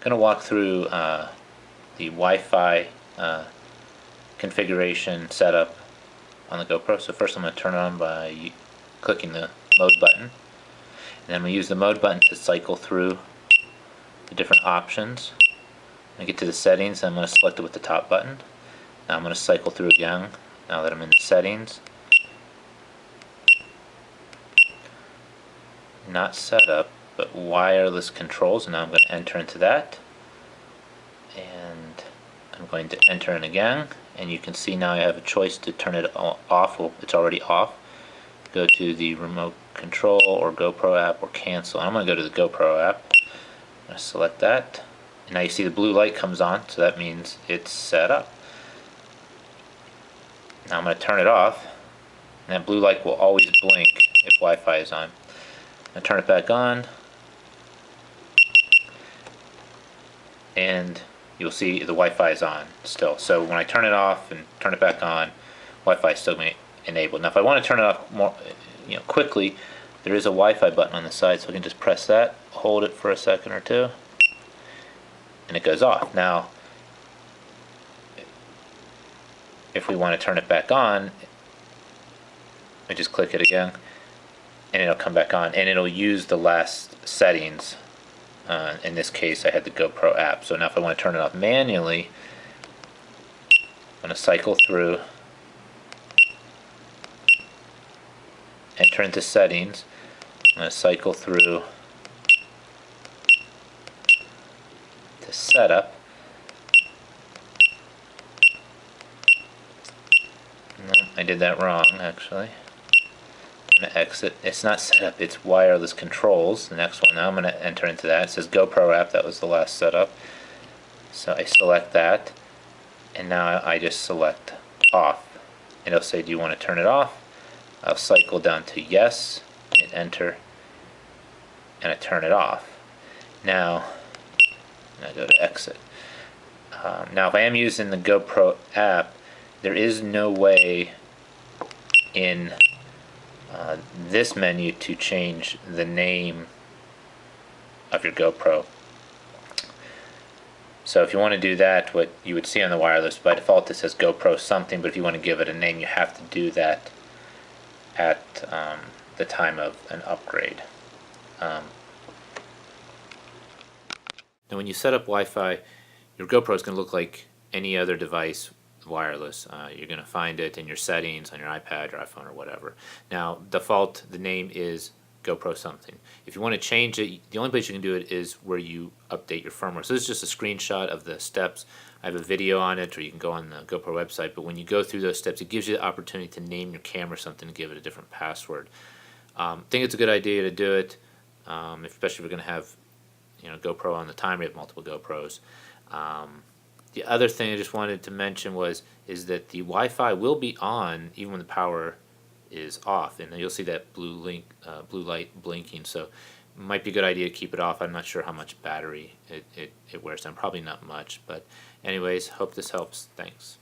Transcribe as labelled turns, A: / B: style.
A: going to walk through the Wi-Fi configuration setup on the GoPro. So first I'm going to turn it on by clicking the mode button, and then we use the mode button to cycle through the different options. When I get to the settings, I'm going to select it with the top button. Now I'm going to cycle through again now that I'm in the settings. Not setup, but wireless controls. Now I'm going to enter into that, and I'm going to enter in again, and you can see now I have a choice to turn it off. Well, it's already off. Go to the remote control or GoPro app or cancel. I'm going to go to the GoPro app. I'm going to select that, and now you see the blue light comes on, so that means it's set up. Now I'm going to turn it off, and that blue light will always blink if Wi-Fi is on. I turn it back on, and you'll see the Wi-Fi is on still. So when I turn it off and turn it back on, Wi-Fi is still enabled. Now if I want to turn it off more quickly, there is a Wi-Fi button on the side, so I can just press that, hold it for a second or two, and it goes off. Now if we want to turn it back on, I just click it again, and it'll come back on, and it'll use the last settings. In this case I had the GoPro app. So now if I want to turn it off manually, I'm going to cycle through, enter into settings, I'm going to cycle through to setup. No, I did that wrong actually. I'm going to exit. It's not setup, it's wireless controls, the next one. Now I'm going to enter into that. It says GoPro app, that was the last setup. So I select that, and now I just select off. And it'll say, do you want to turn it off? I'll cycle down to yes, and enter, and I turn it off. Now I go to exit. Now if I am using the GoPro app, there is no way in this menu to change the name of your GoPro. So if you want to do that, what you would see on the wireless, by default it says GoPro something, but if you want to give it a name, you have to do that at the time of an upgrade. Now when you set up Wi-Fi, your GoPro is going to look like any other device wireless. You're going to find it in your settings on your iPad or iPhone or whatever. Now default, the name is GoPro something. If you want to change it, the only place you can do it is where you update your firmware. So this is just a screenshot of the steps. I have a video on it, or you can go on the GoPro website, but when you go through those steps, it gives you the opportunity to name your camera something and give it a different password. I think it's a good idea to do it, especially if you're going to have GoPro on the timer. You have multiple GoPros. The other thing I just wanted to mention is that the Wi-Fi will be on even when the power is off, and you'll see that blue light blinking. So it might be a good idea to keep it off. I'm not sure how much battery it wears down. Probably not much, but anyways, hope this helps. Thanks.